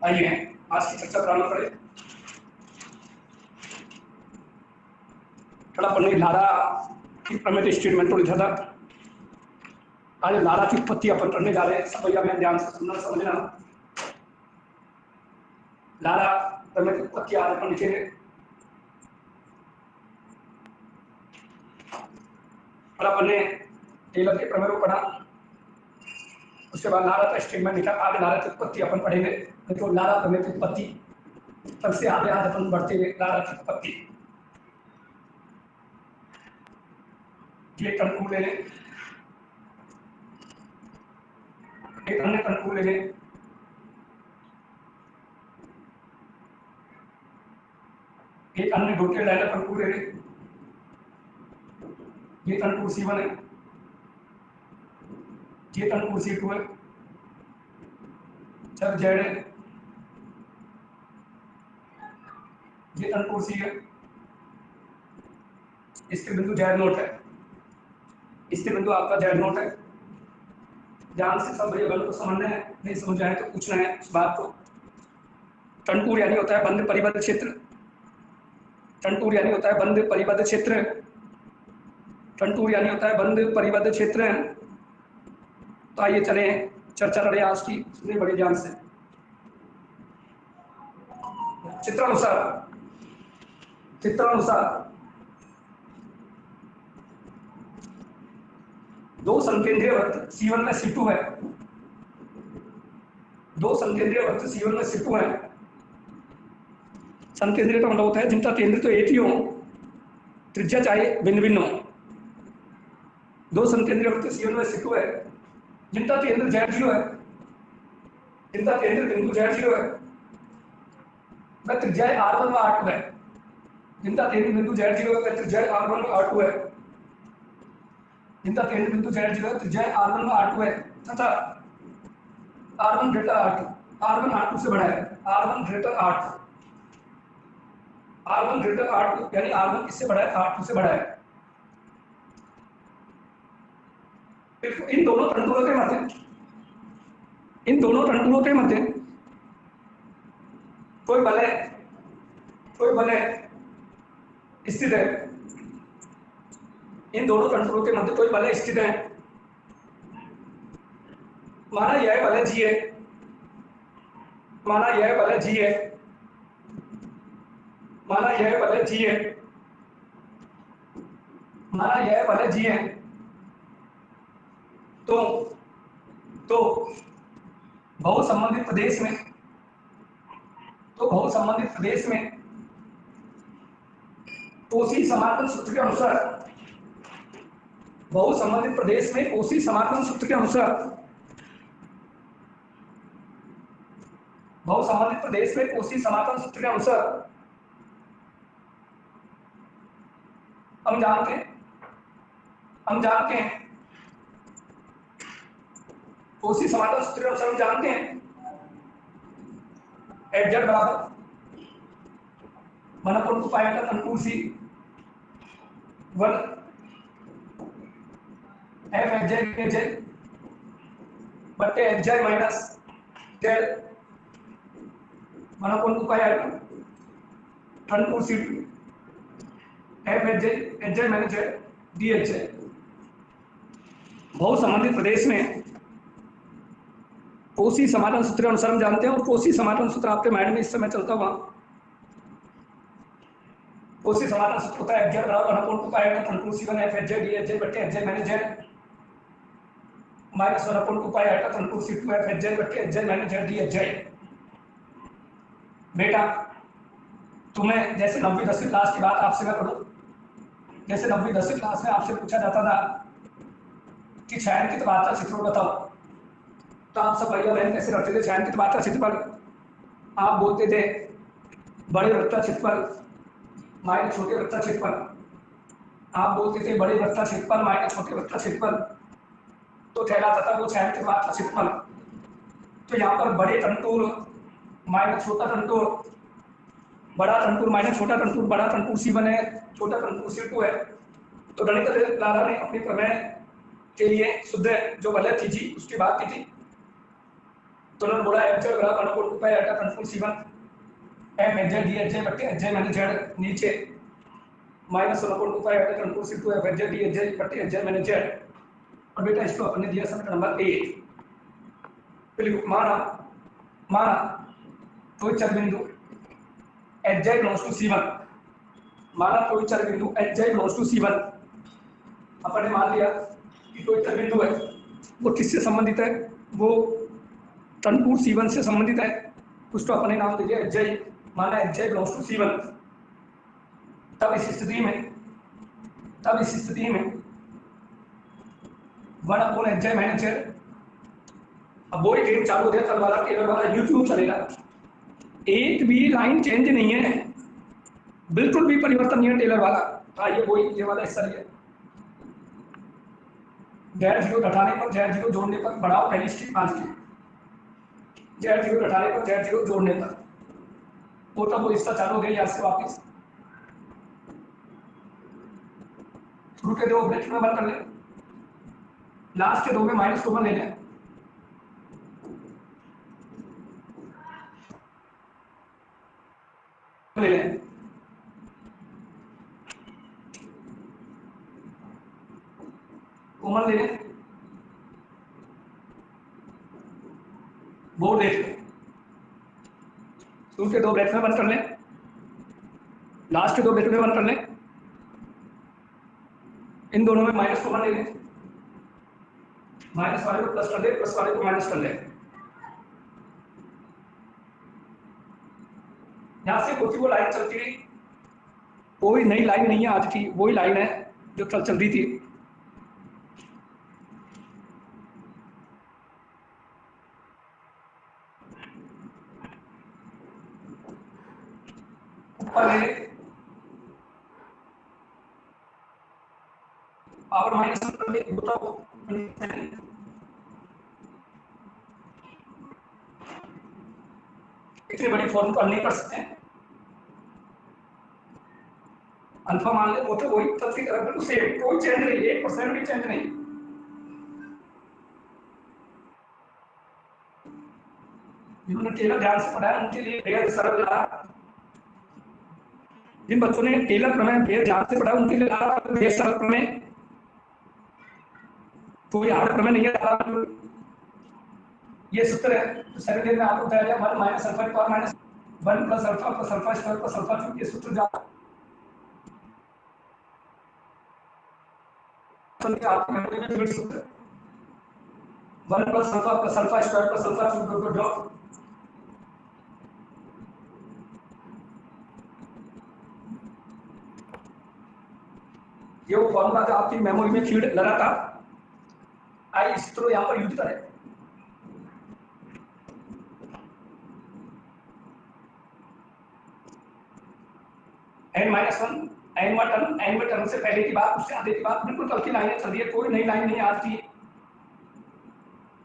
आइए आज की चर्चा प्रारंभ करें। थोड़ा पढ़ने लारा की प्रमेय स्टेटमेंट तो लिखा था। आज लारा की उत्पत्ति अपन पढ़ने जा रहे हैं। सब भैया मैं ध्यान से सुनना समझना। लारा प्रमेय की उत्पत्ति आज अपन लिखेंगे। थोड़ा पढ़ने टेलर के प्रमेय को पढ़ा, उसके बाद लारा का स्टेटमेंट लिखा। आज लारा की उत्पत्ति अपन पढ़ेंगे। तो लारा प्रमेय की उत्पत्ति सबसे आगे आज अपन बढ़ते हुए लारा की उत्पत्ति। ये कंट्रोल ले लें, एक अन्य कंट्रोल ले लें, एक अन्य डोटेड लाइन कंट्रोल ले लें। ये कंट्रोल C1 है, ये कंट्रोल C2 है, जब Z है, ये कंट्रोल C है, इसके बिंदु Z नोट है, इसके बिंदु आपका Z नोट है। ध्यान से सब वेरिएबल को समझना है, नहीं समझ आए तो पूछना है उस बात को। कंटूर यानी होता है बंद परिबद्ध क्षेत्र। कंटूर यानी होता है बंद परिबद्ध क्षेत्र। कंटूर यानी होता है बंद परिबद्ध क्षेत्र। तो आइए चले चर्चा करें आज की, सुनिए बड़े ध्यान से। चित्रानुसार दो संकेंद्रीय वृत्त C1 में C2 है। दो संकेंद्रीय वृत्त C1 में C2 है। संकेंद्रीय का मतलब होता है जिनका केंद्र तो एक ही हो, त्रिज्या चाहे भिन्न भिन्न हो। दो संकेंद्रीय वृत्त C1 में C2 है, जिनका केंद्र Z0 है, जिनका केंद्र बिंदु Z0 है, वह त्रिज्या R1 व R2 है। जिनका केंद्र बिंदु Z0 है, वह त्रिज्या R1 व R2 है। जिनका केंद्र बिंदु Z0 है, त्रिज्या R1 व R2 है तथा R1 greater R2, R1 R2 से बड़ा है। R1 greater R2, R1 greater R2 यानी R1 किससे बड़ा है? R2 से बड़ा है। इन दोनों तंतुओं के मध्य, इन दोनों तंतुओं के मध्य कोई बल है, कोई बल है स्थित है। इन दोनों तंतुओं के मध्य कोई बल है स्थित है। माना यह बल है G है, माना यह बल है G है, माना यह बल है G है, माना यह बल है G है। तो बहुसंबंधित प्रदेश में, तो बहुसंबंधित प्रदेश में कोशी समाकलन सूत्र के अनुसार, बहुसंबंधित प्रदेश में कोशी समाकलन सूत्र के अनुसार, बहुसंबंधित प्रदेश में कोशी समाकलन सूत्र के अनुसार हम जानते हैं कोशी समाकलन सूत्र के अनुसार हम जानते हैं Fz बराबर 1/2 पाई का कंटूर C 1 Fz बटे Fz माइनस Z 1/2 पाई का contour C Fz minus Z dH है। बहुसंबंधित प्रदेश में कोशी समाकलन सूत्र अनुसार हम जानते हैं, और कोशी समाकलन सूत्र आपके माइंड में इस समय चलता हुआ, कोशी समाकलन सूत्र होता है Fz बराबर 1/2 पाई का कंटूर C1 Fz dH बटे Fz माइनस Z माइनस 1/2 पाई का कंटूर C2 Fz बटे Fz माइनस Z dH। बेटा तुम्हें जैसे 9वीं 10वीं क्लास की बात आपसे मैं करूं, जैसे 9वीं 10वीं क्लास में आपसे पूछा जाता था कि छायांकित मात्रा क्षेत्रफल बताओ, तो आप सब भैया बहन कैसे करते थे? छायांकित मात्रा क्षेत्रफल आप बोलते थे बड़े वृत्त का क्षेत्रफल माइनस छोटे वृत्त का क्षेत्रफल। आप बोलते थे बड़े वृत्त का क्षेत्रफल माइनस छोटे वृत्त का क्षेत्रफल, तो कहलाता था वो छायांकित मात्रा क्षेत्रफल। तो यहाँ पर बड़े तंतुर माइनस छोटा तंतुर, बड़ा तंतुर माइनस छोटा तंतुर, बड़ा तंतुर C1 है, छोटा तंतुर C2 है। तो गणित लारा ने अपने प्रमेय के लिए शुद्ध जो वलय थी जी उसकी बात की थी। तो उन्होंने बोला एच जेड बराबर अनुकूल two pi iota control C1 M H Z D H J बटे एच जे मैंने जेड नीचे माइनस अनुकूल two pi iota control C2 F H Z D H J बटे एच जे मैंने जेड। और बेटा इसको अपने दिया समीकरण नंबर 1। फिर माना कोई चर बिंदु H Z belongs to C1, माना कोई चर बिंदु H Z belongs to C1, अपन ने मान लिया कि कोई चर बिंदु है वो किससे संबंधित है, वो तनपुर C1 से संबंधित है, उसको अपने नाम दे दिया एच जेड, माना H Z belongs to C1। तब इस स्थिति में 1/एच माइनस जेड। अब वही गेम चालू हो गया, कल वाला टेलर वाला यूट्यूब चलेगा, एक भी लाइन चेंज नहीं है, बिल्कुल भी परिवर्तन नहीं है टेलर वाला। ये वही ये वाला हिस्सा है, जेड जीरो घटाने पर जेड जीरो जोड़ने पर बढ़ाओ पहली स्ट्रिंग 5 की, जेड जीरो घटाने पर जेड जीरो जोड़ने पर वो तब वो हिस्सा चालू हो गया। यहाँ से वापस शुरू के 2 ब्रैकेट में बंद कर ले, लास्ट के 2 में माइनस कॉमन ले लें, कॉमन ले लें, वो देख लें, शुरू के 2 ब्रैकेट में बंद कर लें, लास्ट के 2 ब्रैकेट में बंद कर लें, इन दोनों में माइनस कॉमन ले लें, माइनस वाले को प्लस कर दे, प्लस वाले को माइनस कर ले। यहां से कोई वो लाइन चलती रही, कोई नई लाइन नहीं है आज की, वही लाइन है जो कल चल रही थी। ऊपर पावर माइनस कर ले, इतने बड़ी फॉर्म को नहीं कर सकते हैं, अल्फा मान ले, वो तो वही तब की तरह बिल्कुल सेम, कोई चेंज नहीं, 1% भी चेंज नहीं। जिन्होंने टेलर ध्यान से पढ़ा है उनके लिए बेहद सरल रहा, जिन बच्चों ने टेलर प्रमेय बेहद ध्यान से पढ़ा उनके लिए बेहद सरल प्रमेय, कोई हार्ड प्रमेय नहीं है। ये सूत्र है तो सेकंड ईयर में आपको बताया गया 1 माइनस अल्फा की power minus 1 plus alpha square plus alpha cube, ये सूत्र जा आपकी मेमोरी में फिट सूत्र 1 plus alpha square plus alpha cube को ड्रॉप। ये वो फॉर्मूला था आपकी मेमोरी में फीड लगा था, आई इस सूत्र यहाँ पर यूज करें। n-1 n टर्म से पहले की बात, उससे आगे की बात, बिल्कुल कल की लाइनें चल रही है, कोई नई लाइन नहीं आज की।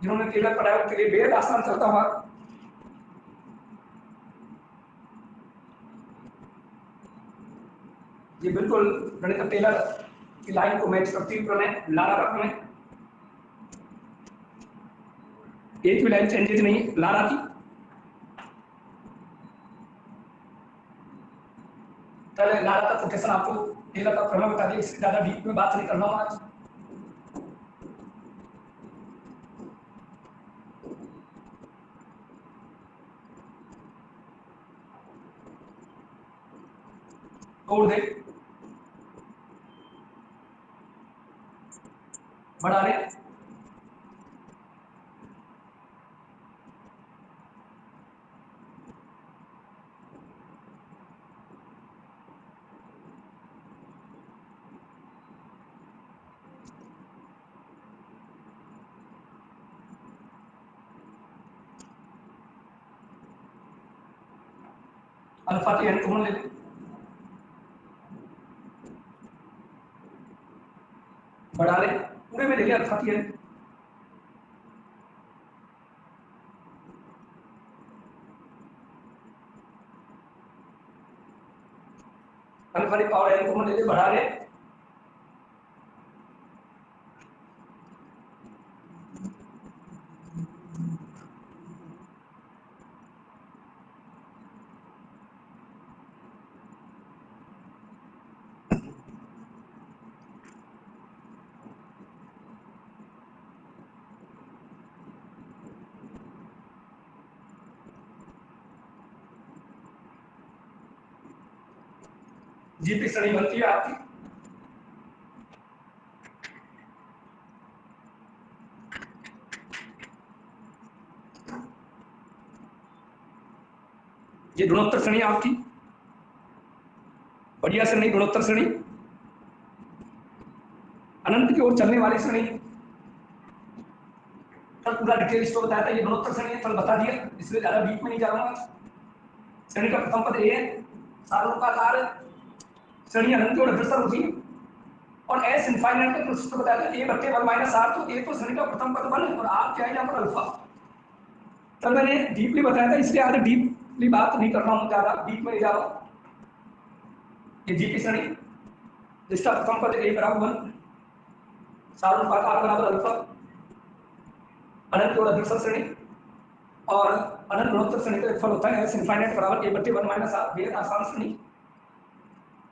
जिन्होंने टेलर पढ़ाया उनके लिए बेहद आसान चलता हुआ। ये बिल्कुल गणित टेलर की लाइन को मैच करती हुई प्रमेय, लारा का प्रमेय, एक भी लाइन चेंजेज नहीं लारा की। पहले लारा का कोटेशन आपको टेलर का प्रमेय बता दिया, इससे ज्यादा डीप में बात नहीं करना आज। तोड़ दे, बढ़ा ले, अल्फा की एन कॉमन ले ले, बढ़ा ले, पूरे में ले लिया अल्फा की एन, अल्फा की पावर एन कॉमन ले ले, बढ़ा ले, जीपी श्रेणी बनती है आपकी। ये गुणोत्तर श्रेणी आपकी, बढ़िया श्रेणी, गुणोत्तर श्रेणी, अनंत की ओर चलने वाली श्रेणी। कल पूरा डिटेल इसको बताया था, ये गुणोत्तर श्रेणी है, कल बता दिया, इसलिए ज्यादा डीप में नहीं जा रहा हूँ। श्रेणी का प्रथम पद ए है, सार्वकाकार श्रेणी अनंत की ओर अग्रसर होती है, और एस इनफाइनाइट का प्रोसेस बताया था, a बटे 1 माइनस आर, तो ए तो श्रेणी का प्रथम पद 1 और आर क्या है यहाँ पर अल्फा। कल मैंने डीपली बताया था, इसलिए आज डीपली बात नहीं कर रहा हूँ, ज्यादा डीप में नहीं जा रहा हूँ। ये जीपी श्रेणी जिसका प्रथम पद a बराबर 1, सार्वकाकार बराबर अल्फा, अनंत की ओर अग्रसर श्रेणी, और अनंत गुणोत्तर श्रेणी का फल होता है एस इनफाइनाइट बराबर a बटे 1 माइनस आर, बेहद आसान श्रेणी।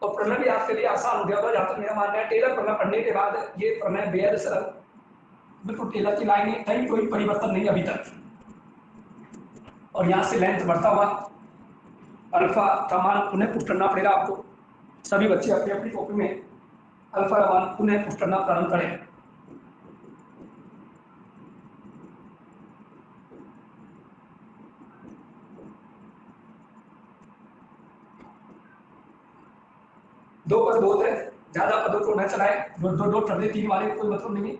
और प्रमेय भी आपके लिए आसान हो गया होगा, जहां तक मेरा मानना है। टेलर प्रमेय पढ़ने के बाद ये प्रमेय बेहद सरल, बिल्कुल टेलर की लाइन है, कहीं कोई परिवर्तन नहीं अभी तक। और यहाँ से लेंथ बढ़ता हुआ अल्फा का मान पुनः पुट करना पड़ेगा आपको। सभी बच्चे अपनी अपनी कॉपी में अल्फा का मान पुनः पुट करना प्रारंभ करें। दो पद बहुत है, ज्यादा पदों को न चलाए, दो कर दे, 3 वाले कोई मतलब नहीं है।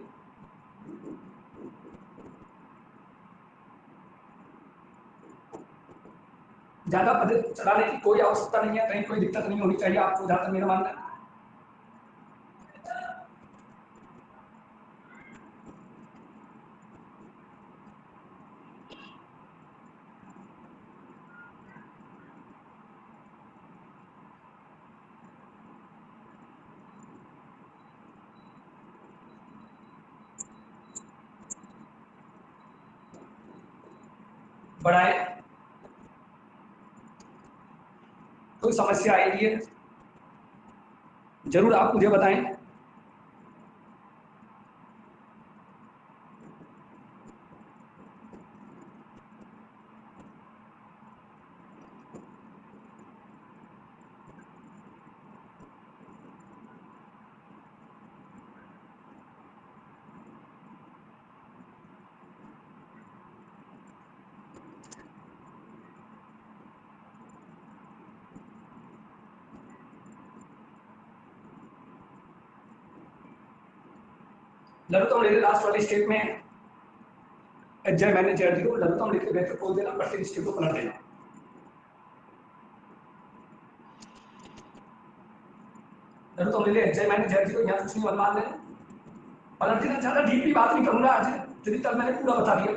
ज्यादा पद चलाने की कोई आवश्यकता नहीं है, कहीं कोई दिक्कत नहीं होनी चाहिए आपको, जहां तक मेरा मानना है। बढ़ाए, कोई समस्या आएगी है जरूर आप मुझे बताएं। लघुत्तम ले लास्ट वाले स्टेप में एच मैंने जेड को लघुत्तम लिख के बेहतर खोल देना, प्रत्येक स्टेप को पलट देना। लघुत्तम ले एच मैंने जेड को यहाँ कुछ नहीं अनुमान लेना, पलट देना। ज्यादा डीपली बात नहीं करूंगा आज, यदि तब मैंने पूरा बता दिया।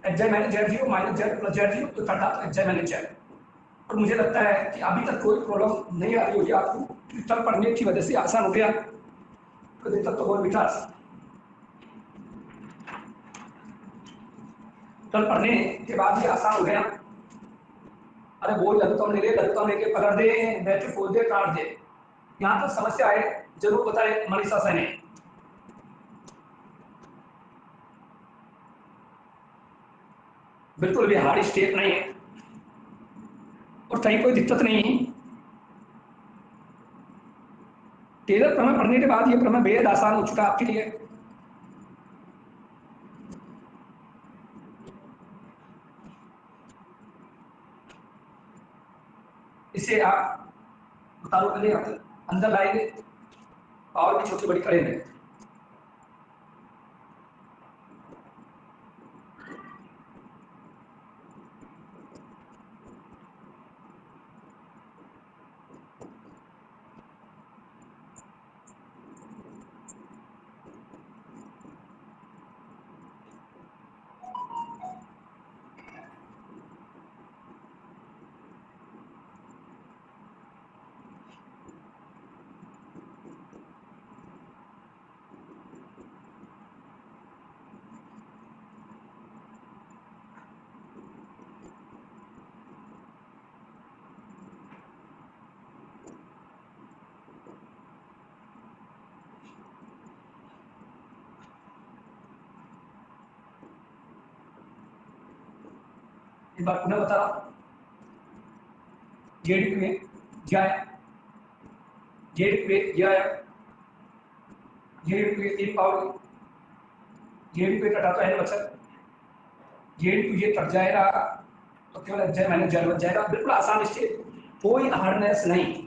एच मैंने Z zero minus Z plus Z zero तो करता तो एच मैंने जेड। और मुझे लगता है कि अभी तक कोई प्रॉब्लम नहीं आ रही होगी आपको, तब पढ़ने की वजह से आसान हो गया, तो दिन तक तो बहुत विकास। कल पढ़ने के बाद ही आसान हो गया। अरे वो लघुत्तम ले ले, लघुत्तम लेके पकड़ दे, बैठे खोल दे, काट दे, यहाँ तक समस्या है जरूर बताए मनीषा सैनी। बिल्कुल भी हार्ड स्टेप नहीं है और कहीं कोई दिक्कत नहीं है। टेलर प्रमेय पढ़ने के बाद ये प्रमेय बेहद आसान हो चुका आपके लिए। इसे आप उतारो पहले अंदर लाएंगे और भी छोटी बड़ी करेंगे। एक बार पुनः बता रहा हूं, जेडी में जाए जेड पे ये आया, जेड पे 1 पावर, जेड पे कटा तो n बचा, जेड पे ये कट जाएगा तो केवल एच माइनस जेड बच जाएगा। बिल्कुल आसान स्टेप, कोई हार्डनेस नहीं।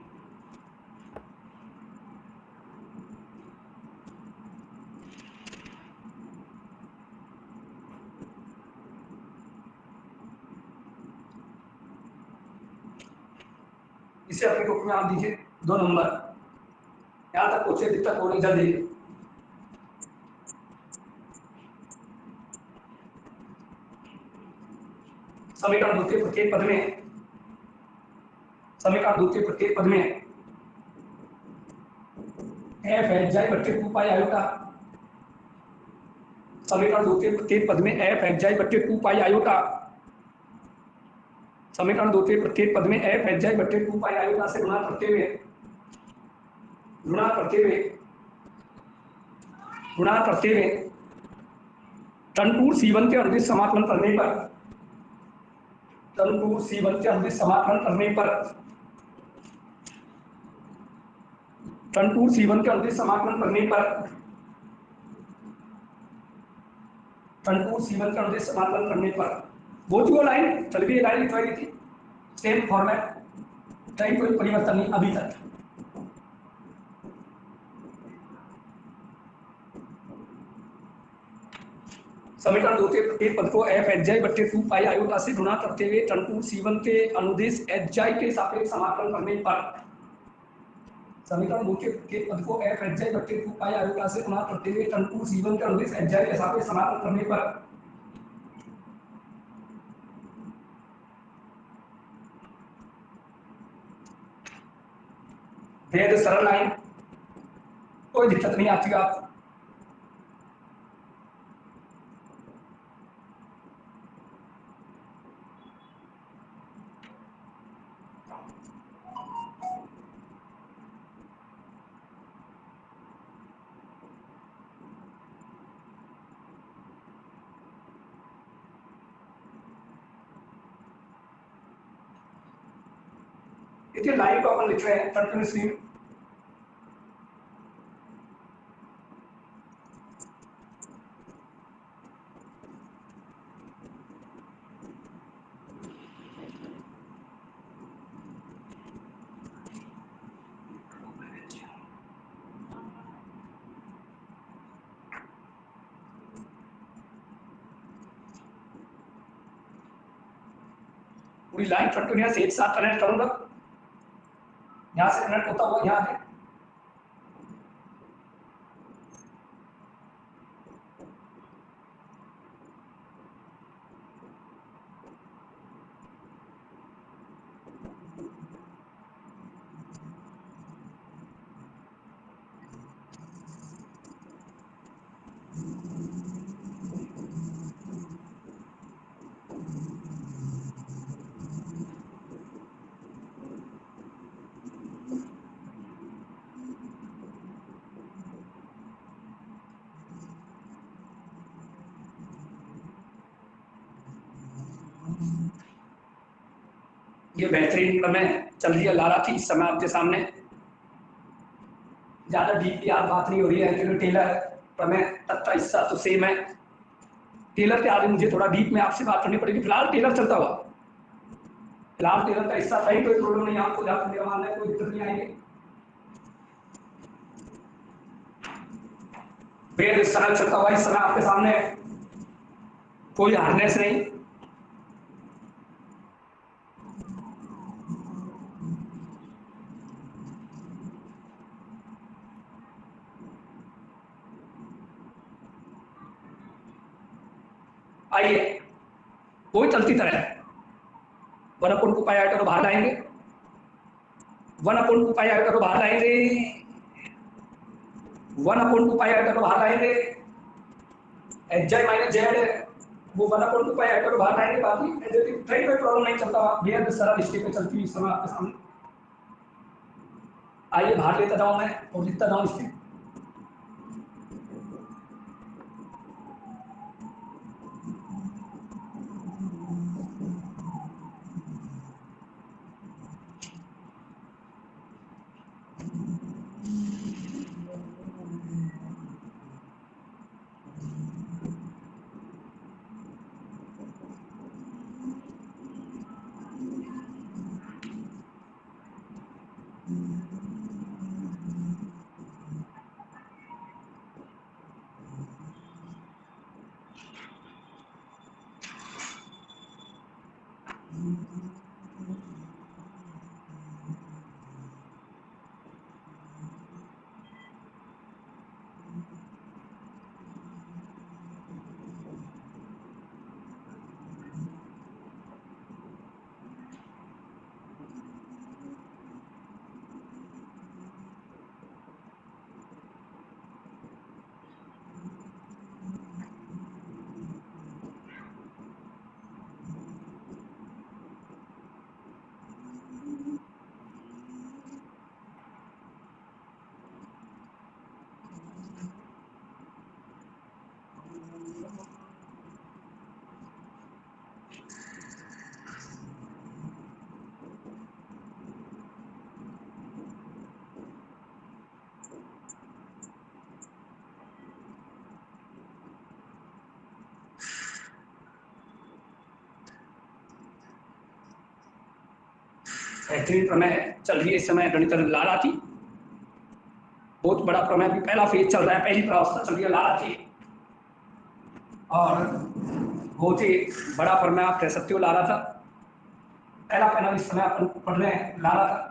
इसे अपने ग्रुप में आप दीजिए 2 नंबर, यहाँ तक पूछे दिक्कत हो रही जल्दी। समीकरण द्वितीय प्रत्येक पद में, समीकरण द्वितीय प्रत्येक पद में एफ एच जाई बट्टे 2 पाई आयोटा, समीकरण द्वितीय प्रत्येक पद में एफ एच जाई बट्टे 2 पाई आयोटा, समीकरण द्वितीय प्रत्येक पद में एफ एच जाई बट्टे 2 पाई आयोटा से गुणा करते हुए, गुणा करते हुए, गुणा करते हुए टन टू C1 के अनुदिश समाकलन करने पर, टन टू C1 के अनुदिश समाकलन करने पर, टन टू C1 के अनुदिश समाकलन करने पर, टन टू C1 के अनुदिश समाकलन करने पर वो जो लाइन चल गई, लाइन लिखवाई गई थी सेम फॉर्मेट, कहीं कोई परिवर्तन नहीं अभी तक। समीकरण द्वितीय प्रत्येक पद को एफ एच जाई बट्टे 2 पाई आयोटा से गुणा करते हुए टन टू C1 के अनुदिश एच जाई के सापेक्ष समाकलन करने पर, समीकरण द्वितीय प्रत्येक पद को एफ एच जाई बट्टे 2 पाई आयोटा से गुणा करते हुए टन टू C1 के अनुदिश एच जाई के सापेक्ष समाकलन करने पर बेहद सरल लाइन, कोई दिक्कत नहीं आती। आप देखिए लाइन को अपन लिख रहे हैं कंटिन्यूअसली, पूरी लाइन कंटिन्यूअस एक साथ कनेक्ट करूंगा, यहां से कनेक्ट होता हुआ यहां है। ये बेहतरीन प्रमेय चल रही है लारा थी इस समय आपके सामने, ज्यादा डीप याद बात नहीं हो रही है क्योंकि टेलर प्रमेय तक का हिस्सा तो सेम है। टेलर के आगे मुझे थोड़ा डीप में आपसे बात करनी पड़ेगी, फिलहाल टेलर चलता हुआ, फिलहाल टेलर का हिस्सा सही, कोई प्रॉब्लम नहीं, आपको जाकर मेरा मानना है कोई दिक्कत नहीं आएगी। बेहद सरल चलता हुआ इस समय आपके सामने, कोई हार्डनेस नहीं। आइए कोई चलती तरह 1/2 पाई आयोटा को बाहर लाएंगे, 1/2 पाई आयोटा को बाहर लाएंगे, 1/2 पाई आयोटा को बाहर लाएंगे, एच जाई माइनस जेड वो 1/2 पाई आयोटा को बाहर लाएंगे, बाकी कहीं कोई प्रॉब्लम नहीं चलता हुआ, बेहद सरल स्टेप पे चलती हुई इस समय आपके सामने। आइए बाहर लेता जाऊं मैं और लिखता जाऊं स्टेप। बेहतरीन प्रमेय चल रही है इस समय गणित लाला की, बहुत बड़ा प्रमेय भी, पहला फेज चल रहा है, पहली प्रावस्था चल रही है लाला की, और बहुत ही बड़ा प्रमेय आप कह सकते हो लाला था, पहला पैनल इस समय अपन पढ़ रहे हैं लाला था।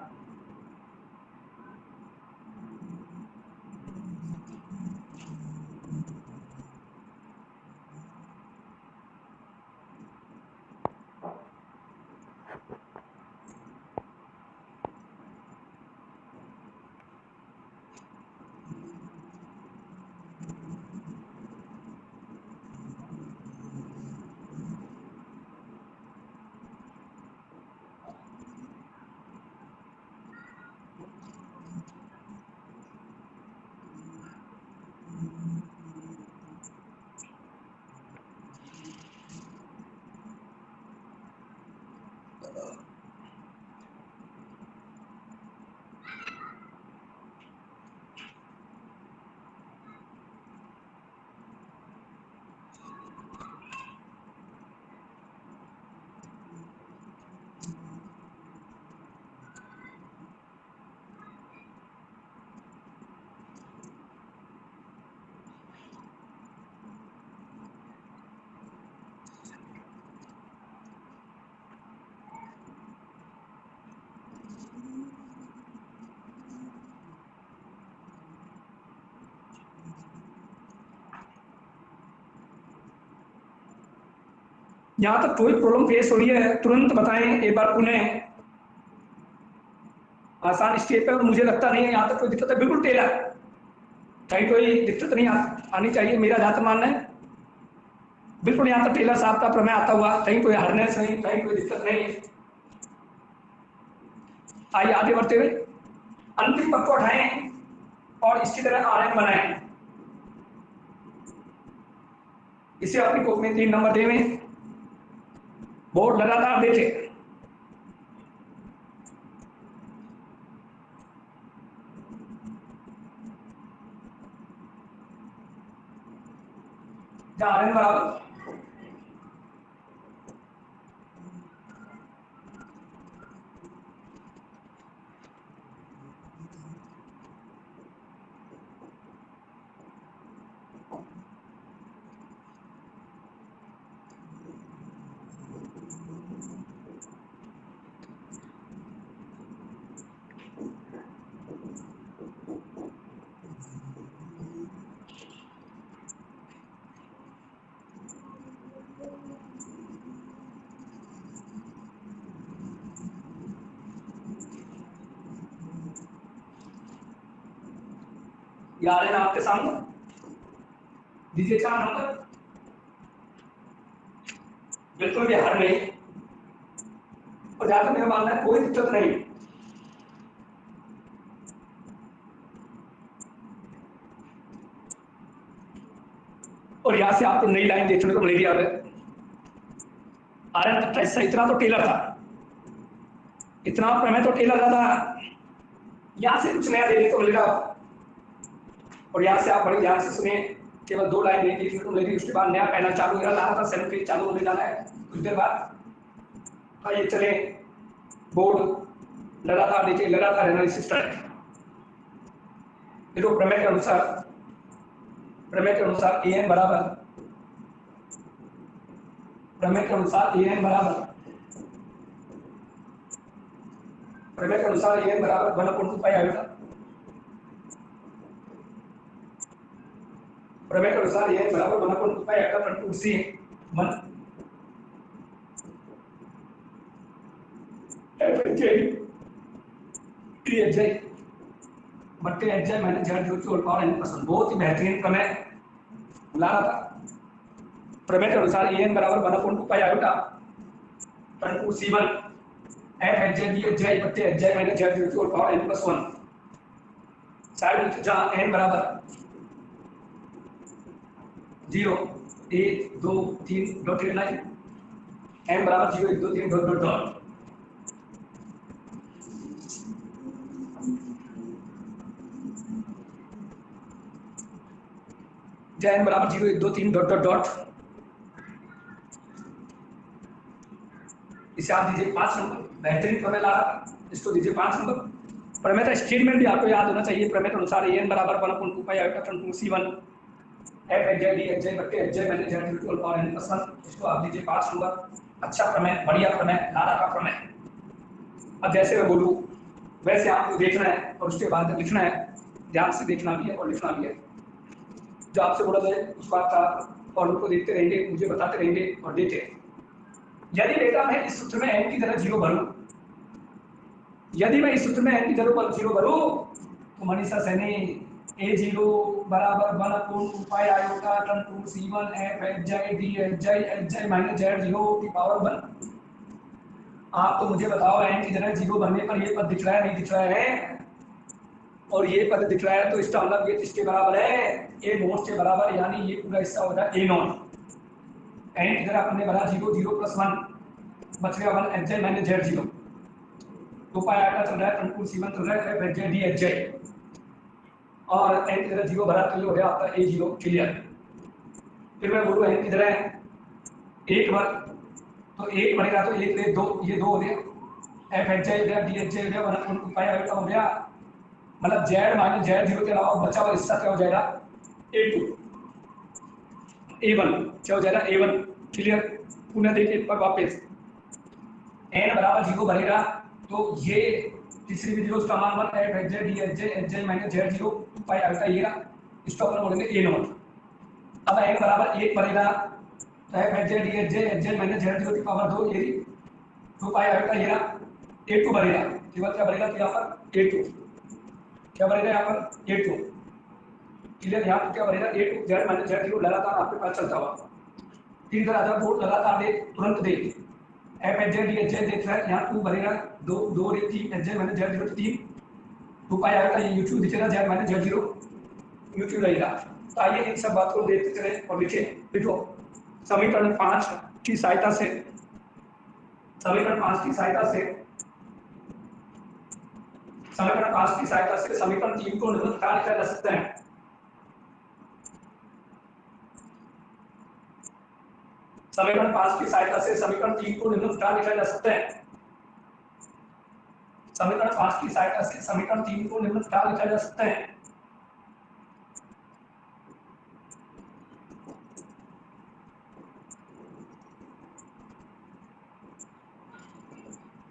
यहाँ तक कोई प्रॉब्लम फेस हो रही है तुरंत बताएं, एक बार पुनः आसान स्टेप है और मुझे लगता नहीं है यहाँ तक कोई दिक्कत है, बिल्कुल टेलर, कहीं कोई दिक्कत नहीं आनी चाहिए, मेरा जहाँ तक मानना है बिल्कुल यहाँ तक टेलर साहब का प्रमेय आता हुआ, कहीं कोई हार्डनेस नहीं, कहीं कोई दिक्कत नहीं। आइए आगे बढ़ते हुए अंतिम पद को उठाएं और इसकी तरह आरएन बनाएं, इसे अपनी कॉपी में 3 नंबर देवें, बोर्ड लगातार देखें। आरएन बराबर आरएन आपके सामने दीजिए 4 नंबर, बिल्कुल भी हार नहीं, और जहां तक मेरा मानना है कोई दिक्कत नहीं। और यहां से आपको नई लाइन देखने को मिलेगी। अब आरएन तक इतना तो टेलर था, इतना प्रमेय तो टेलर का था, यहां से कुछ नया देखने को मिलेगा। और यहाँ से आप बड़ी ध्यान से सुनिए, केवल 2 लाइन देखने को मिलेगी, उसके बाद नया पैनल चालू हो रहा था, 7 पेज चालू होने जाना है कुछ देर बाद। आइए चले, बोर्ड लगातार देखिए, लगातार एनालिसिस करें। देखो प्रमेय के अनुसार ए एन बराबर, प्रमेय के अनुसार ए एन बराबर 1/2 पाई आएगा। प्रमेय के अनुसार ये बराबर 1/2 पाई आएगा, परंतु सी 1 बट्टे एच जाए मैंने जेड की होल पावर n पसंद, बहुत ही बेहतरीन प्रमेय ला रहा था। प्रमेय के अनुसार ए एन बराबर 1/2 पाई आएगा, परंतु C 1 F H J B H J बट्टे एच जे मैंने जेड की होल पावर n + 1, साइड जहां n बराबर 0 1 2 3 डॉटेड लाइन, n बराबर 0 1 2 3 डॉट डॉट डॉट, n बराबर 0 1 2 3 डॉट डॉट डॉट, इसे आप दीजिए 5 नंबर। बेहतरीन प्रमेय ला रहा था, इसको दीजिए 5 नंबर। प्रमेय का स्टेटमेंट भी आपको याद होना चाहिए। प्रमेय के अनुसार एन बराबर 1/2 pi iota turn to C1 f h j d h j बटे h j मैंने z इक्वल और n प्लस 1, इसको आप दीजिए 5 नंबर। अच्छा प्रमेय, बढ़िया प्रमेय, लारा का प्रमेय। अब जैसे मैं बोलूं वैसे आपको देखना है और उसके बाद लिखना है, ध्यान से देखना भी है और लिखना भी है। जो आपसे बोला जाए उस बात का फॉर्मूले को देखते रहेंगे, मुझे बताते रहेंगे और देते रहेंगे। यदि बेटा मैं इस सूत्र में n की जगह 0 भरूं, यदि मैं इस सूत्र में n की जगह 0 भरूं तो मनीषा सैनी a0 बराबर 1/2 pi iota turn to C1 f h j d h j minus z0 की पावर 1। आप तो मुझे बताओ n की जगह 0 भरने पर ये पद दिख रहा है नहीं दिख रहा है? और ये पद दिख रहा है तो इसका मतलब ये किसके बराबर है? a नॉट के बराबर, यानी ये पूरा हिस्सा हो जाए a नॉट। n की जगह अपने भरा 0 0 प्लस 1 बच गया 1 h j माइनस z0। 2 पाई आटा चल रहा है, टर्न टू C1 चल रहा है, f h j d h j और n की जगह 0 भरा तो ये हो गया आपका a0 क्लियर। फिर मैं बोलूं n की जगह 1 भर तो 1 बढ़ेगा तो 1 2 ये 2 हो गया, f h j हो गया, d h j हो गया, 1/2 पाई आयोटा हो गया। मतलब z माइनस z0 के अलावा बचा हुआ हिस्सा क्या हो जाएगा? a2 a1 क्या हो जाएगा? a1 clear. पुनः देखिए एक बार वापस n बराबर 0 भरेगा तो ये तीसरी भी 0 का मान 1 f h j d h j minus z0 2 पाई आयोटा ये रहा, इसको अपन बोलेंगे a नॉट। अब n बराबर 1 भरेगा तो f h j d h j minus z0 की पावर 2 ये 2 पाई आयोटा ये रहा, a2 भरेगा। केवल क्या भरेगा यहाँ पर? a2 क्या भरेगा यहाँ पर? a2 clear. यहाँ पर क्या भरेगा? a2 z माइनस z0 लगातार आपके पास चलता हुआ। तीन तरह का बोर्ड लगातार देख, तुरंत देख। f h j d h j देख रहा है, यहाँ 2 भरेगा, 2 2 3 h j माइनस z0 3 2 पाई आयोटा ये u2 दिखेगा, z माइनस z0 u2 रहेगा। तो आइए इन सब बात को देखते चले और लिखें। लिखो समीकरण 5 की सहायता से, समीकरण 5 की सहायता से, समीकरण 5 की सहायता से समीकरण 3 को निम्न प्रकार लिखा जा सकता है। समीकरण 5 की सहायता से समीकरण 3 को निम्न प्रकार लिखा जा सकता है। समीकरण 5 की सहायता से समीकरण 3 को निम्न प्रकार लिखा जा सकता है।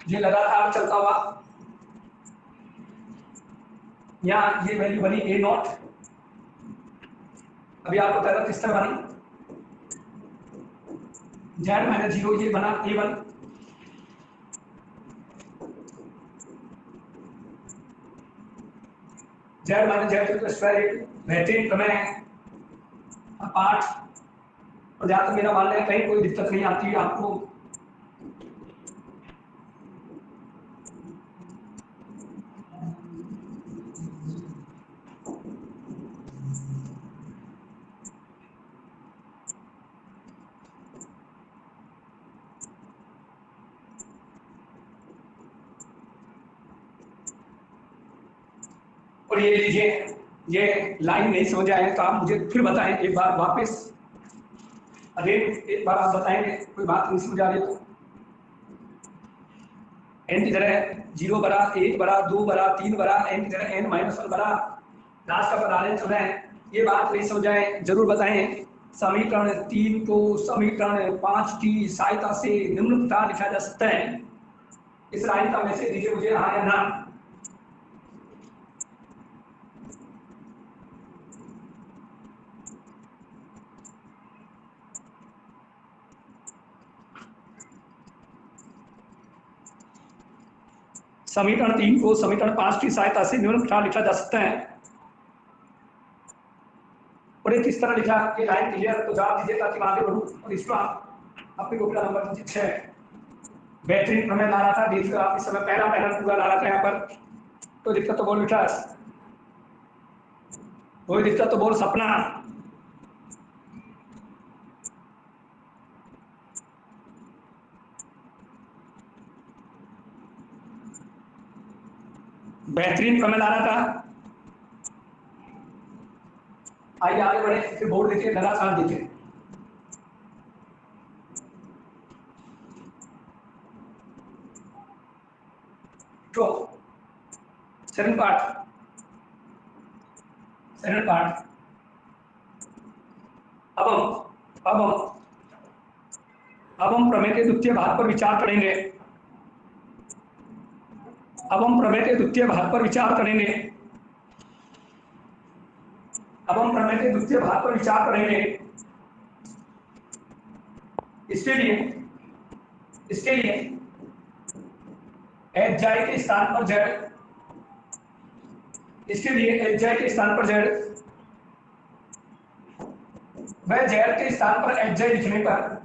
ये लगातार चलता हुआ, यहाँ ये वैल्यू बनी a नॉट। अभी आपको पता किस तरह बनी? z माइनस 0 ये बना a1, z माइनस z का स्क्वायर। बेहतरीन प्रमेय है। पाठ और जहाँ तक मेरा मानना है कहीं कोई दिक्कत नहीं आती है आपको। और ये लीजिए, ये लाइन नहीं समझ आए तो आप मुझे फिर बताएं एक बार वापस, अगेन एक बार आप बताएंगे कोई बात नहीं समझ आ रही तो। n की जगह 0 बरा 1 बरा 2 बरा 3 बरा n की जगह n माइनस 1 बरा लास्ट का पता चल रहा है। ये बात नहीं समझ आए जरूर बताएं। समीकरण 3 को समीकरण 5 की सहायता से निम्न प्रकार लिखा जा सकता है। इस लाइन का मैसेज दीजिए मुझे हाँ या ना। समीकरण 3 को समीकरण 5 की सहायता से निम्न प्रकार लिखा जा सकता है। और ये किस तरह लिखा कि लाइन क्लियर तो जवाब दीजिए ताकि मैं आगे बढ़ूं। और इसको आप अपने गोपीला नंबर दीजिए 6। बेहतरीन प्रमेय ला रहा था, देखिए आप इस समय पहला पूरा ला रहा था। यहाँ पर तो दिक्कत तो बोल बेटा, कोई दिक्कत तो बोल सपना। बेहतरीन प्रमेय ला रहा था। आइए आगे बढ़े, फिर बोर्ड देखिए, लगातार देखिए। क्यों? सेकंड पार्ट अब हम प्रमेय के द्वितीय भाग पर विचार करेंगे। इसके लिए एच जाए के स्थान पर जेड, वह जेड के स्थान पर एच जाए लिखने पर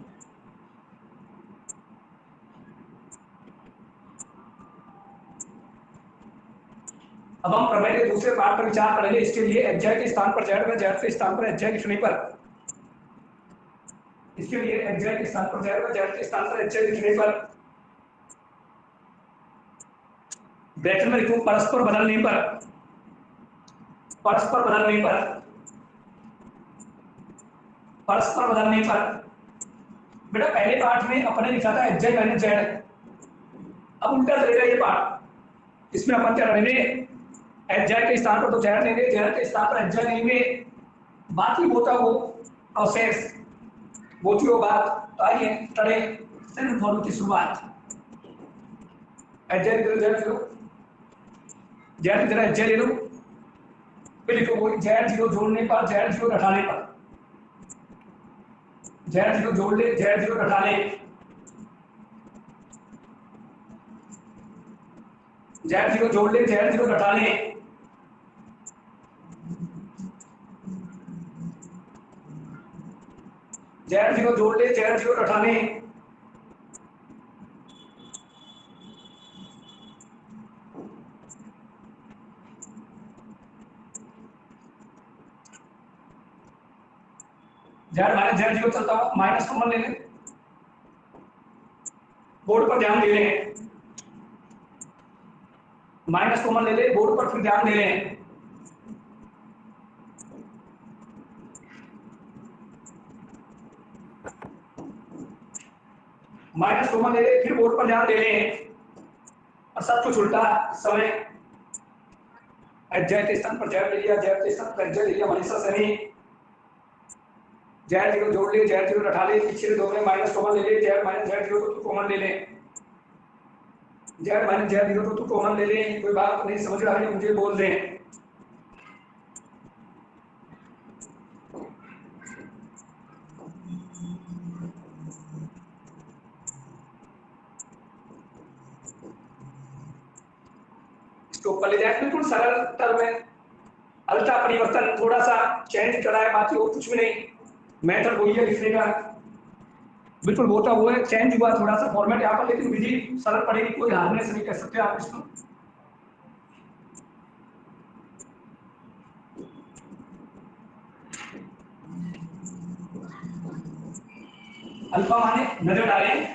अब हम प्रमेय के दूसरे पार्ट पर विचार करेंगे। इसके लिए एच जाए के स्थान पर जेड, वह जेड के स्थान पर एच जाए लिखने पर ब्रैकेट में लिखूं परस्पर बदलने पर बेटा पहले पार्ट में अपने लिखा था एच जाए माइनस जेड, अब उल्टा चलेगा ये पार्ट। इसमें अपन क्या करेंगे, एच जाए के स्थान पर तो जेड लेंगे, जेड के स्थान पर एच जाए लेंगे, बाकी होता वो प्रोसेस होती वो बात। तो आइए करें सेकंड फॉर्मूले की शुरुआत। एच जाए की जगह एच जाए ले लो, फिर लिखो वो जेड जीरो जोड़ने पर, जेड जीरो घटाने पर, जेड जीरो जोड़ ले, जेड जीरो घटा ले, जेड जीरो जोड़ ले, जेड जीरो घटा ले, जेड जीरो जोड़ ले, जेड जीरो घटा ले, जेड माइनस जेड जीरो चलता हो, माइनस कॉमन ले लें, बोर्ड पर ध्यान दे लें, माइनस कॉमन ले ले, बोर्ड पर फिर ध्यान दे लें, माइनस कॉमन ले ले, फिर बोर्ड पर ध्यान दे लें, और सब कुछ उल्टा समय एच जेड के स्थान पर जेड ले लिया, जेड के स्थान पर एच जेड ले लिया, मनीषा सनी, जेड जीरो जोड़ ले, जेड जीरो घटा ले, पिछले दो में माइनस कॉमन ले ले, जेड माइनस जेड जीरो तो कॉमन ले ले, जेड माइनस जेड जीरो तो कॉमन ले ले, कोई बात नहीं समझ रहा है मुझे बोल दें। इसको ऊपर ले जाए, बिल्कुल सरल टर्म में अल्टा परिवर्तन थोड़ा सा चेंज करा है, बाकी और कुछ भी नहीं, मेथड वही है लिखने का, बिल्कुल वो तो वो है, चेंज हुआ थोड़ा सा फॉर्मेट यहाँ पर, लेकिन विधि सरल पड़ेगी, कोई हारने से नहीं कह सकते आप इसको। अल्फा माने नजर डालें,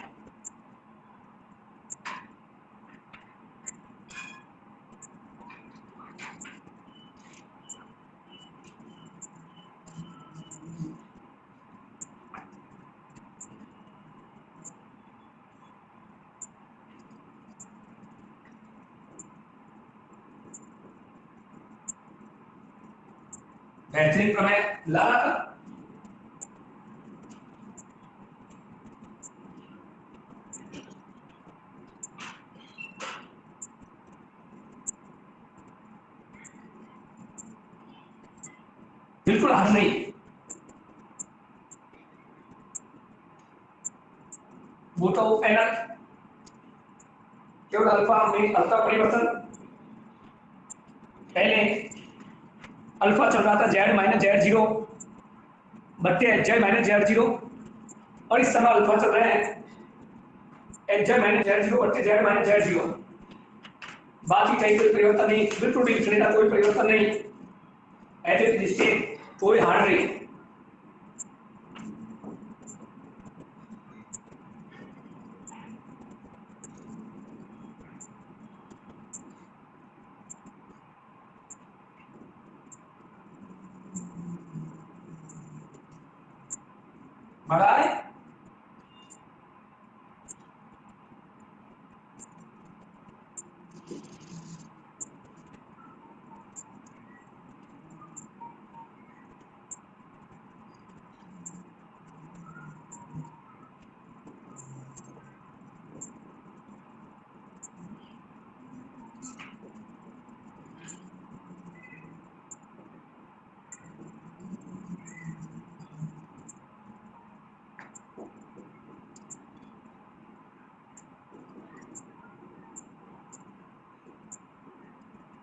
बेहतरीन प्रमेय लाला का। बिल्कुल हार नहीं, वो तो एनर केवल अल्फा में अल्फा परिवर्तन, पहले अल्फा चल रहा था जेड माइनस जेड जीरो बट्टे H Z minus Z zero, और इस समय अल्फा चल रहे हैं H Z minus Z zero बट्टे जेड माइनस जेड जीरो, बाकी कहीं कोई परिवर्तन नहीं, बिल्कुल भी लिखने का कोई परिवर्तन नहीं, एज ए डिस्टिंक्ट कोई हार्ड नहीं। बढ़ाए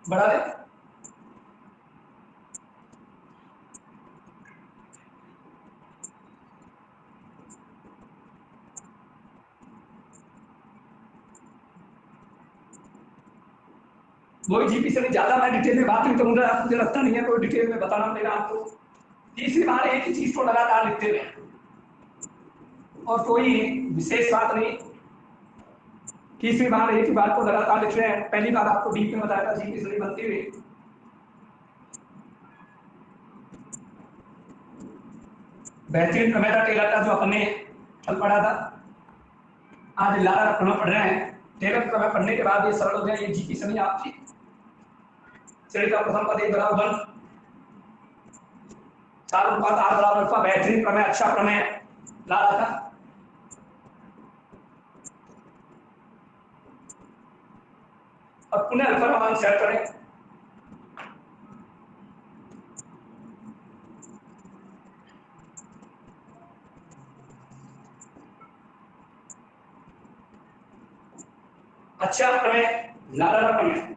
बढ़ा दे। वही जीपी से ज्यादा मैं डिटेल में बात नहीं करूंगा, मुझे लगता नहीं है कोई डिटेल में बताना पड़ेगा आपको। तीसरी बार एक ही चीज को लगातार लिखते हुए और कोई विशेष बात नहीं, तीसरी बार एक ही बात को लगातार लिख रहे हैं। पहली बार आपको डीप में बताया था जीपी से बनती हुई, बेहतरीन प्रमेय था टेलर का जो अपने कल पढ़ा था। आज लारा का प्रमेय पढ़ रहे हैं। टेलर का प्रमेय पढ़ने के बाद ये सरल हो गया, ये जीपी सभी आपकी श्रेणी का प्रथम पद 1 बराबर 1, 4 अनुपात R बराबर अल्फा, बेहतरीन प्रमेय, अच्छा प्रमेय लारा का। अब पुनः अल्फा का मान सेट करें। अच्छा प्रमेय, लारा का प्रमेय।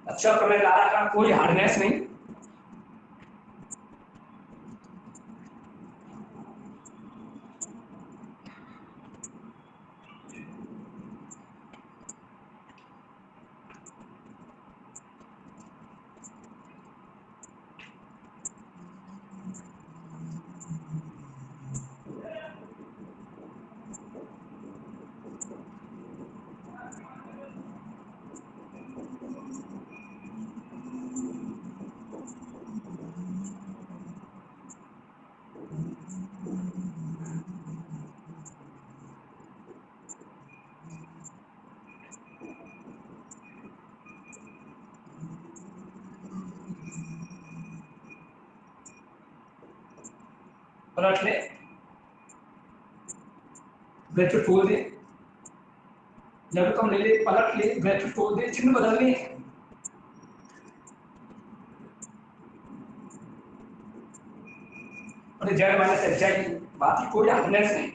अच्छा प्रमेय लारा का कोई हार्डनेस नहीं, पलट ले, ब्रैकेट खोल दे, जब कम ले ले, पलट ले, ब्रैकेट खोल दे, चिन्ह बदलने और जेड माइनस एच आई, बात की कोई हार्डनेस नहीं।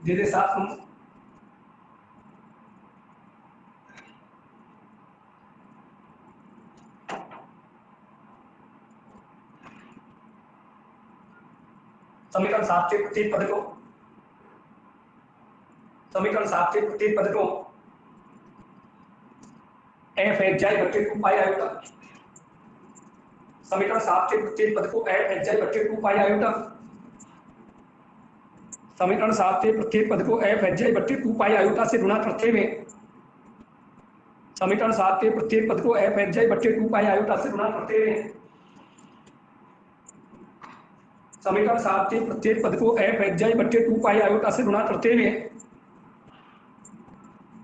दे दे साथ में समीकरण 7 के प्रत्येक पद को, समीकरण 7 के प्रत्येक पद को एफ एच आई बट्टे 2 पाई आयोटा, समीकरण 7 के प्रत्येक पद को एफ एच आई बट्टे 2 पाई आयोटा, समीकरण 7 के प्रत्येक पद को एफ एच आई बट्टे 2 पाई आयोटा से गुणा करते हुए, समीकरण 7 के प्रत्येक पद को एफ एच आई बट्टे 2 पाई आयोटा से गुणा करते हुए, समीकरण 7 के प्रत्येक पद को एफ एच आई बट्टे 2 पाई आयोटा से गुणा करते हुए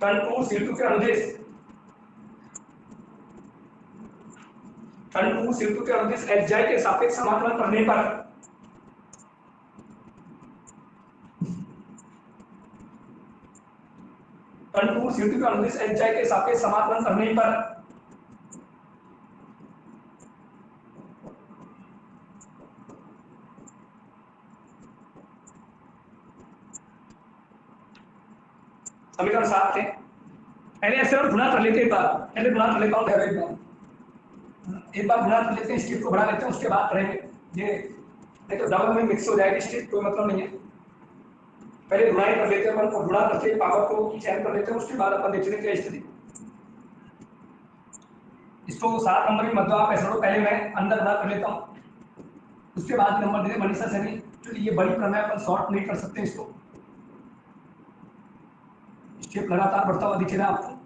टन 2 C2 के अनुदेश, टन 2 C2 के अनुदेश एच आई के सापेक्ष समाकलन करने पर टन 2 C2 के अनुदेश एच आई के सापेक्ष समाकलन करने पर समीकरण 7 थे। पहले ऐसे और गुणा कर लेते हैं, पहले गुणा कर लेता हूँ, एक बार गुणा कर लेते हैं, स्टेप को बढ़ा लेते हैं, उसके बाद करेंगे ये, नहीं तो डबल में मिक्स हो जाएगी स्टेप, कोई मतलब नहीं है। पहले गुणाई कर लेते हैं अपन, और गुणा करके पावर को चयन कर लेते हैं, उसके बाद अपन देखते हैं क्या स्थिति। इसको 7 नंबर की मध्य आप ऐसा लो, पहले मैं अंदर गुणा कर लेता हूँ, उसके बाद नंबर दे मनीषा सैनी, क्योंकि ये बड़ी प्रमेय अपन शॉर्ट नहीं कर सकते इसको। स्टेप लगातार बढ़ता हुआ दिखेगा आपको।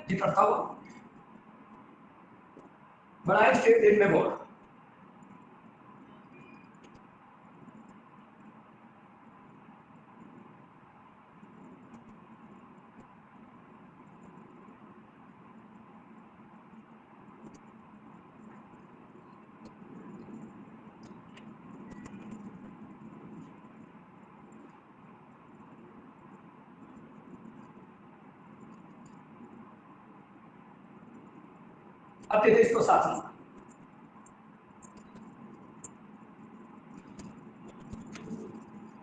ये करता हुआ बड़ा है स्टेप देखने बोल। अब देते इसको 7 नंबर।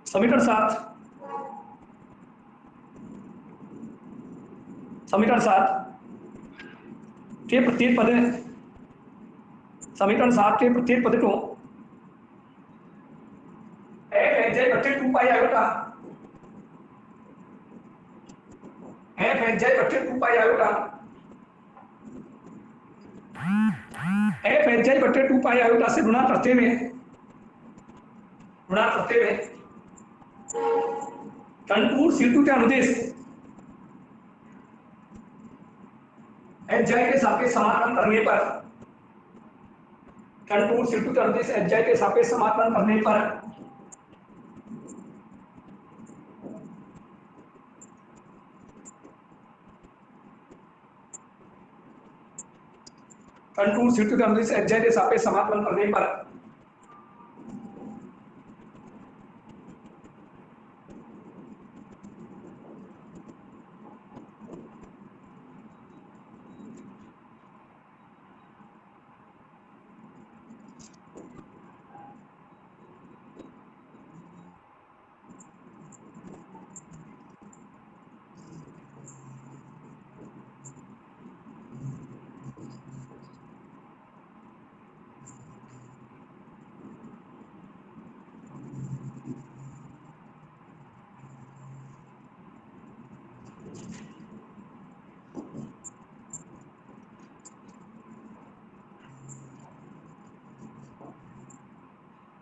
समीकरण 7, समीकरण 7 के प्रत्येक पद, समीकरण 7 के प्रत्येक पद को f h j बट्टे 2 पाई आयोटा, f h j बट्टे 2 पाई आयोटा, f h j बट्टे 2 पाई आयोटा से गुणा करते हुए कंटूर C2 के अनुदेश HJ के सापेक्ष समाकलन करने पर, कंटूर C2 के अनुदेश HJ के सापेक्ष समाकलन करने पर कंटूर C2 के अनुदेश HJ के सापेक्ष समाकलन करने पर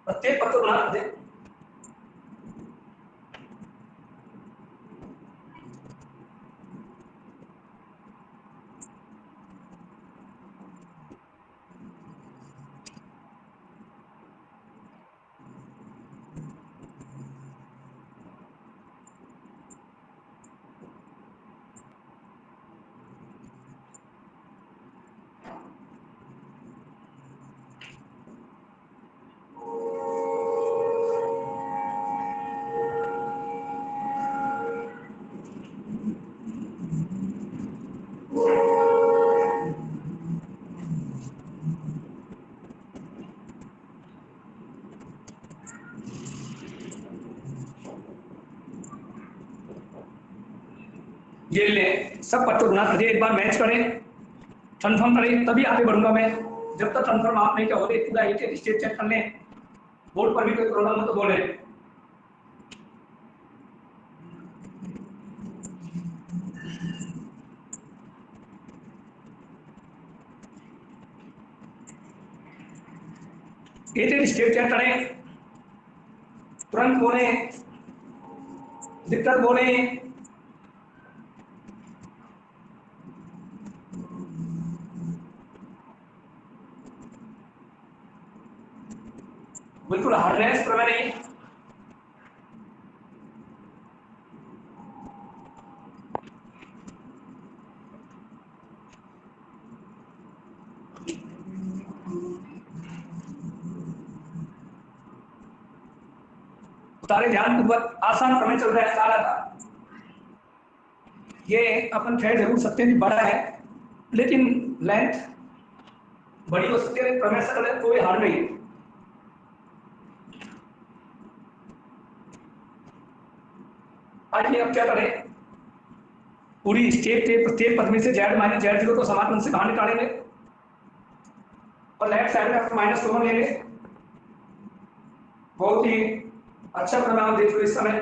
प्रत्येक पद को गुणा कर दे। ये ले सब पद को गुणा कर दे, एक बार मैच करें, कंफर्म करें, तभी आगे बढ़ूंगा मैं। जब तक कंफर्म आप नहीं करोगे पूरा एक स्टेप चेक कर लें, बोर्ड पर भी कोई प्रॉब्लम हो तो बोले। एक स्टेप चेक करें, तुरंत बोले, दिक्कत बोले, बिल्कुल हार्डनेस प्रमेय नहीं। सारे ध्यानपूर्वक, आसान प्रमेय चल रहा है सारा था। ये अपन कह जरूर सकते हैं कि बड़ा है, लेकिन लेंथ बड़ी हो सकती है, प्रमेय सरल है, कोई हार नहीं। आइए अब क्या करें, पूरी स्टेप थे प्रत्येक पद में से z माइनस z0 को समान से बाहर निकालेंगे और लेफ्ट साइड में माइनस कॉमन लेंगे। बहुत ही अच्छा परिणाम देख लो इस समय।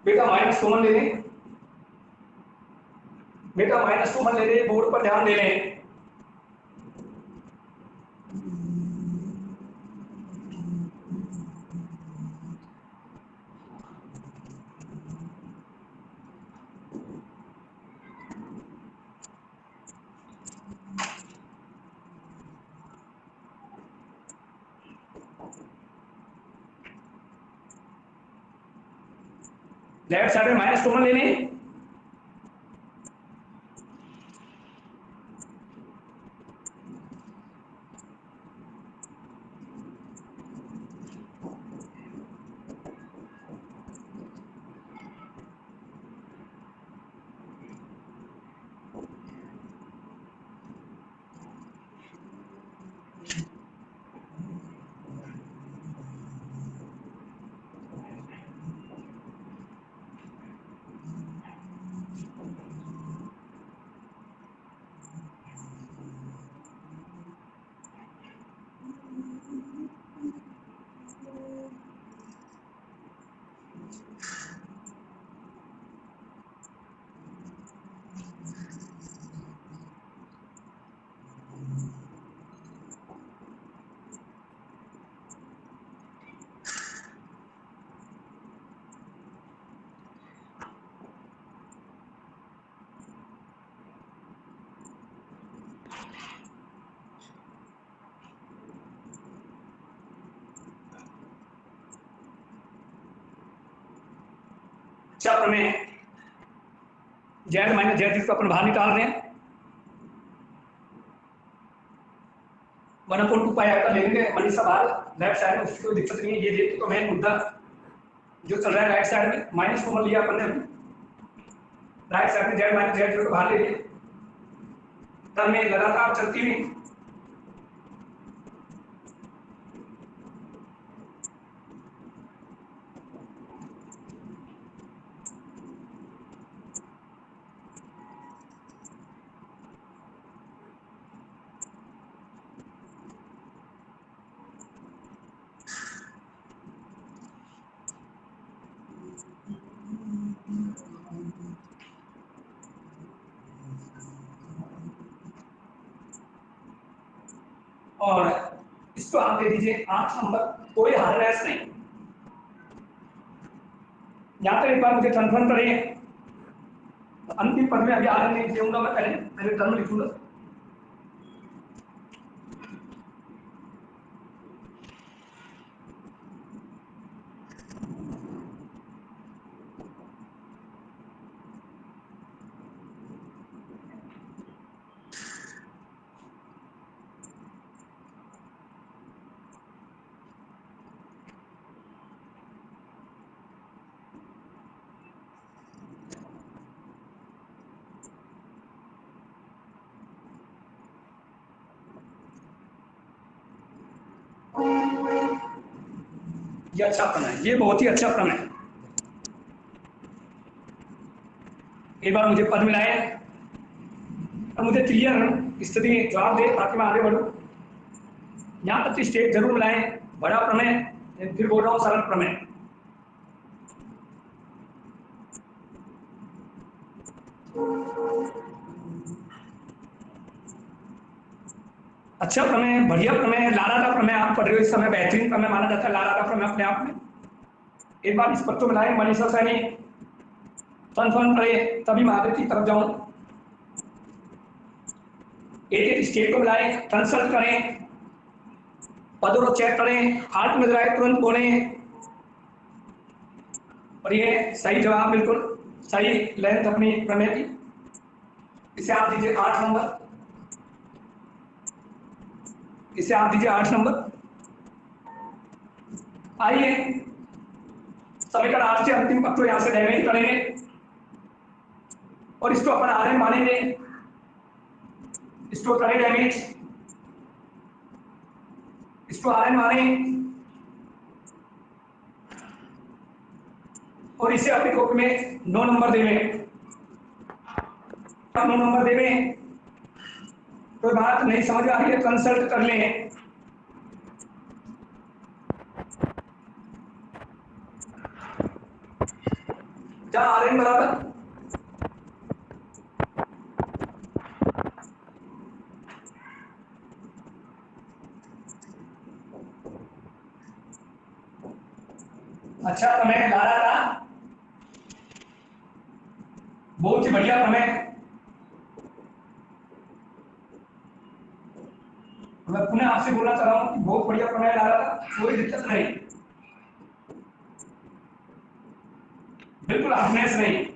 बेटा माइनस कॉमन ले लें, बेटा माइनस कॉमन ले लें, बोर्ड पर ध्यान दे लें। लेफ्ट साइड में माइनस कॉमन ले लें, अच्छा प्रमेय z माइनस z को अपन बाहर निकाल रहे हैं, 1/2 पाई आयता लेंगे मनीषा बाहर लेफ्ट साइड में, उसकी कोई दिक्कत नहीं है। ये देखो तो मेन मुद्दा जो चल रहा है राइट साइड में, माइनस कॉमन लिया अपन ने, राइट साइड में z माइनस z को बाहर ले लिया, तब में लगातार चलती हुई और इसको आप दे दीजिए 8 नंबर, कोई हार्डनेस नहीं। यहाँ तक एक बार मुझे कंफर्म करें, अंतिम पद में अभी आगे नहीं दूंगा मैं, पहले टर्म लिखूंगा। ये अच्छा क्रम है, ये बहुत ही अच्छा क्रम है। एक बार मुझे पद मिलाए, अब मुझे क्लियर स्थिति जवाब दे ताकि मैं आगे बढ़ूं। यहाँ तक स्टेप जरूर मिलाएं, बड़ा प्रमेय, फिर बोल रहा हूँ सरल प्रमेय। अच्छा प्रमेय, बढ़िया प्रमेय, लारा का प्रमेय आप पढ़ रहे हो इस समय, बेहतरीन प्रमेय माना जाता है लारा का प्रमेय अपने आप में। एक बार इस पद को मिलाएं, मनीषा सैनी कंफर्म करें, तभी मैं आगे की तरफ जाऊं। एक एक स्टेप को मिलाएं, कंसल्ट करें, पदों को चेक करें, हार्ट में जाए तुरंत बोलें, और ये सही जवाब, बिल्कुल सही लेंथ अपनी प्रमेय की। इसे आप दीजिए 8 नंबर। इसे आप दीजिए 8 नंबर। आइए समीकरण 8 से अंतिम पद को यहां से डैमेज करेंगे और इसको अपन आर एन मानेंगे, इसको करें डैमेज, इसको आर एन माने और इसे अपने ग्रुप में 9 नंबर देवे। 9 नंबर देवे, कोई बात नहीं समझ आ रही है कंसल्ट कर लें। जहां आर एन बराबर अच्छा प्रमेय ला रहा था, बहुत ही बढ़िया प्रमेय। मैं पुनः आपसे बोलना चाह रहा हूं कि बहुत बढ़िया प्रमेय ला रहा था, कोई दिक्कत नहीं, बिल्कुल हार्डनेस नहीं।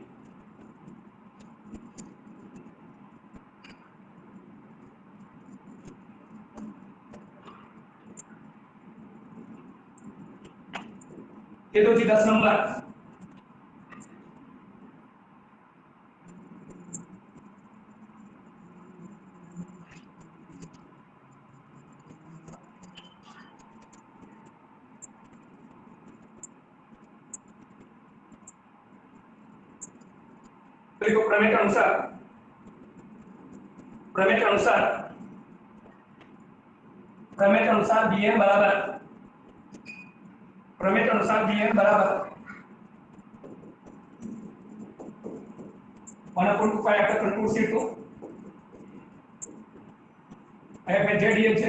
ये दो जी 10 नंबर। देखो प्रमेय के अनुसार, प्रमेय के अनुसार, प्रमेय के अनुसार बी एन बराबर, प्रमेय के अनुसार बी एन बराबर 1/2 pi R control C two F H Z H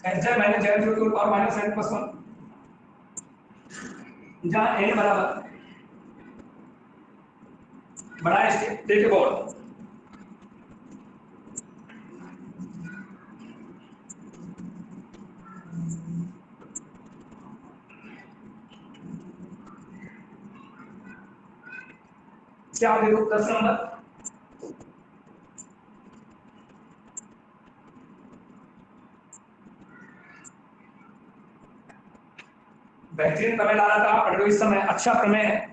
H Z minus Z to power minus N plus 1, जहां एन बराबर बड़ा स्टेप देखिए बोर्ड क्या दे दो 10 नंबर। बेहतरीन प्रमेय ला रहा था, पढ़ लो इस समय, अच्छा प्रमेय है।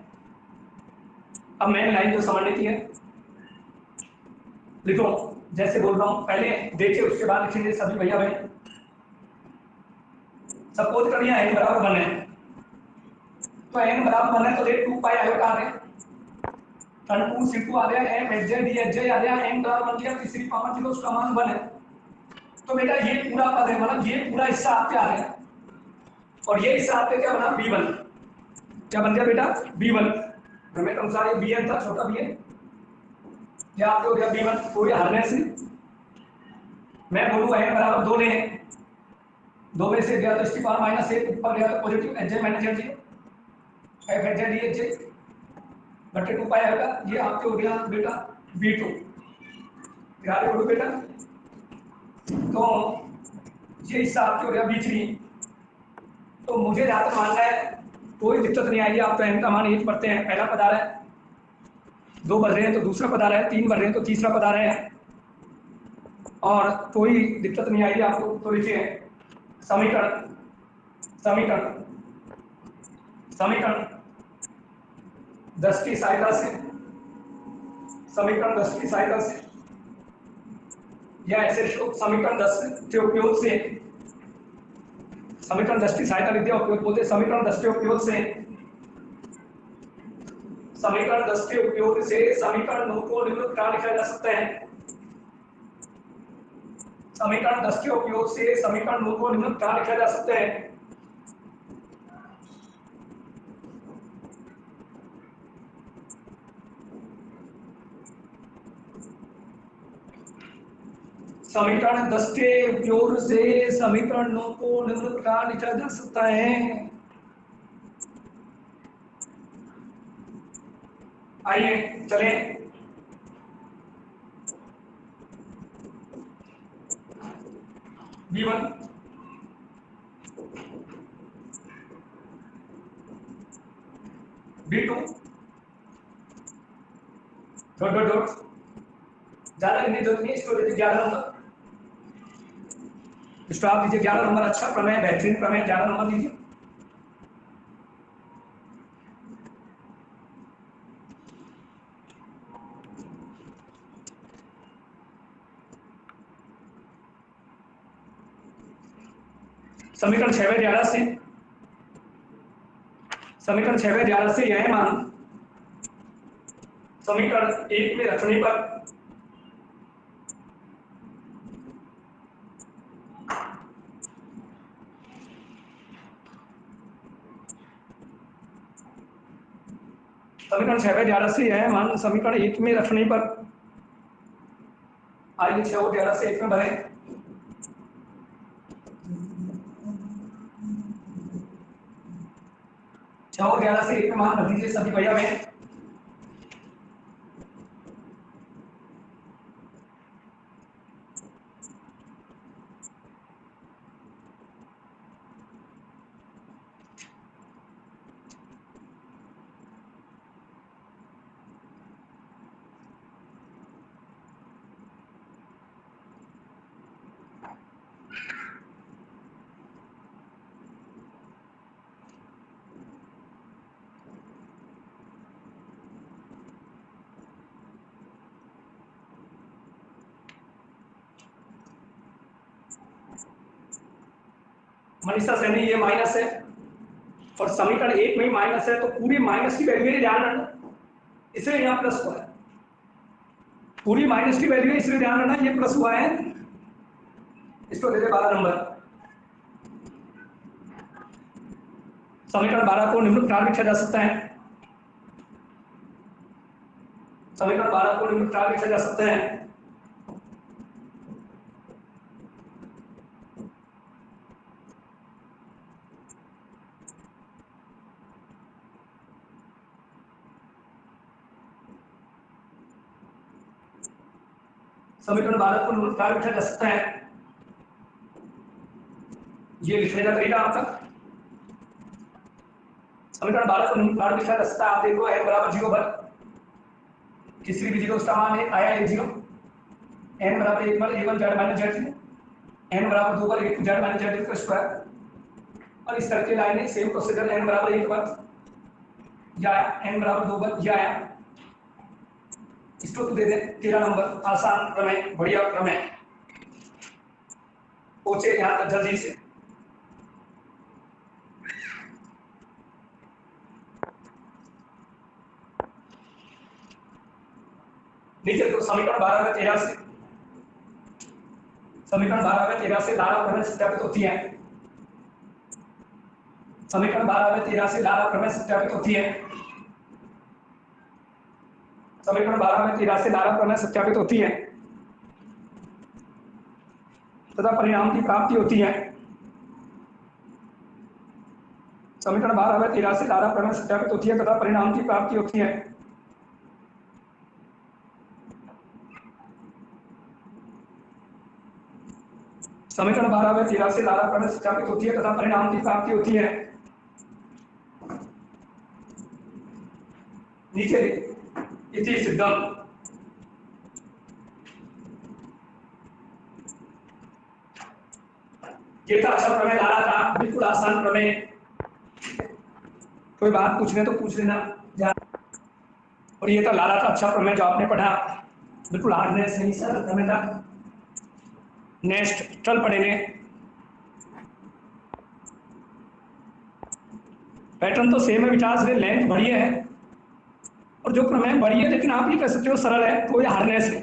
अब मैंने लाइन जो समझ लेती है लिखो, जैसे बोल रहा हूं पहले देखिए उसके बाद लिखेंगे सभी भैया भाई। सपोज करिए n बराबर 1 है, तो n बराबर 1 है तो ये 2 पाई आयोटा आ गया, टू सी2 आ गया, m H J D H J आ गया, n बराबर 1 दिया, तीसरी पावर थी तो उसका मान 1 है। तो बेटा ये पूरा पद है, मतलब ये पूरा हिस्सा आपके आ गया और ये हिस्सा आपके क्या बना b1, क्या बन गया बेटा b1। प्रमेय के अनुसार ये bn था, छोटा bn, क्या आपको हो गया b1, कोई हार्डनेस नहीं। मैं बोलूँ n बराबर 2 ले, 2 में से गया तो इसकी पावर -1 ऊपर गया तो positive H J minus Z F H Z H J बटे 2 पाई आएगा, ये आपके हो गया बेटा b2। आगे बढ़ो बेटा, तो ये हिस्सा आपके हो गया b3। तो मुझे जहां तक मानना है कोई दिक्कत नहीं आएगी, आप तो n का मान 1 पढ़ते हैं, पहला पद आ रहा है, 2 बढ़ रहे हैं तो दूसरा पद आ रहा है, 3 बढ़ रहे हैं तो तीसरा पद आ रहा है, और कोई दिक्कत नहीं आएगी आपको। तो लिखिए समीकरण, समीकरण, समीकरण 10 की सहायता से, समीकरण 10 की सहायता से या ऐसे समीकरण 10 के उपयोग से, समीकरण 10 की सहायता विद्या उपयोग बोलते हैं, समीकरण 10 के उपयोग से, समीकरण 10 के उपयोग से समीकरण 9 को निम्न प्रकार लिखा जा सकता है। समीकरण 10 के उपयोग से समीकरण 9 को निम्न प्रकार लिखा जा सकता है। समीकरण 10 के उपयोग से समीकरण 9 को निम्न प्रकार लिखा जा सकता है। आइए चलें, B1 B2 dot dot dot, ज्यादा लिखने की जरूरत नहीं है, इसको 11 नंबर स्टॉप दीजिए 11 नंबर। अच्छा प्रमेय, बेहतरीन प्रमेय, 11 नंबर दीजिए। समीकरण 6/11 से, समीकरण 6/11 से यह मान समीकरण 1 में रखने पर समीकरण 6/11 से यह मान समीकरण 1 में रखने पर, आइए 6 और 11 से 1 में भरें। और 11 से 1 में मान रख दीजिए सभी भैया में। मनीषा सैनी ये माइनस है और समीकरण 1 में ही माइनस है, तो पूरी माइनस की वैल्यू है, ध्यान रखना, इसलिए यहाँ प्लस हुआ है। पूरी माइनस की वैल्यू है, इसलिए ध्यान रखना ये प्लस हुआ है। इसको दे दे 12 नंबर। समीकरण 12 को निम्न प्रकार लिखा जा सकता है। समीकरण 12 को निम्न प्रकार लिखा जा सकता है। समीकरण 12 को निम्न प्रकार लिखा जा सकता है। ये लिखने का तरीका आपका, समीकरण 12 को निम्न प्रकार लिखा जा सकता है। आप देखो n बराबर 0 पर किसी भी 0 उसका मान है आया 1 0, n बराबर 1 पर a1 z minus z0, n बराबर 2 पर a2 z माइनस z का स्क्वायर। और इस तरह की लाइनें सेम प्रोसीजर n बराबर 1 पर या n बराबर 2 पर या आया। इसको तो दे दे 13 नंबर। आसान प्रमेय, बढ़िया प्रमेय, पहुंचे यहाँ तक जल्दी से। नीचे तो समीकरण 12 में 13 से, समीकरण 12 में 13 से धारा प्रमेय सत्यापित होती है। समीकरण 12 में 13 से धारा प्रमेय सत्यापित होती है। समीकरण 12 में 13 से धारा प्रमेय सत्यापित होती है तथा परिणाम की प्राप्ति होती है। समीकरण 12 में 13 से धारा प्रमेय सत्यापित होती है तथा परिणाम की प्राप्ति होती है। समीकरण 12 में 13 से धारा प्रमेय सत्यापित होती है तथा परिणाम की प्राप्ति होती है। नीचे इति सिद्धम। ये था अच्छा प्रमेय, धारा का बिल्कुल आसान प्रमेय। कोई बात पूछने तो पूछ लेना। और ये था लारा का अच्छा प्रमेय जो आपने पढ़ा, बिल्कुल हार्डनेस नहीं सर प्रमेय था। नेक्स्ट कल पढ़ेंगे। पैटर्न तो सेम है, विचार से लेंथ बढ़िया है और जो प्रमेय बढ़िया है, लेकिन आप ये कह सकते हो सरल है, कोई हार्डनेस नहीं।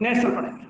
नेक्स्ट कल पढ़ेंगे।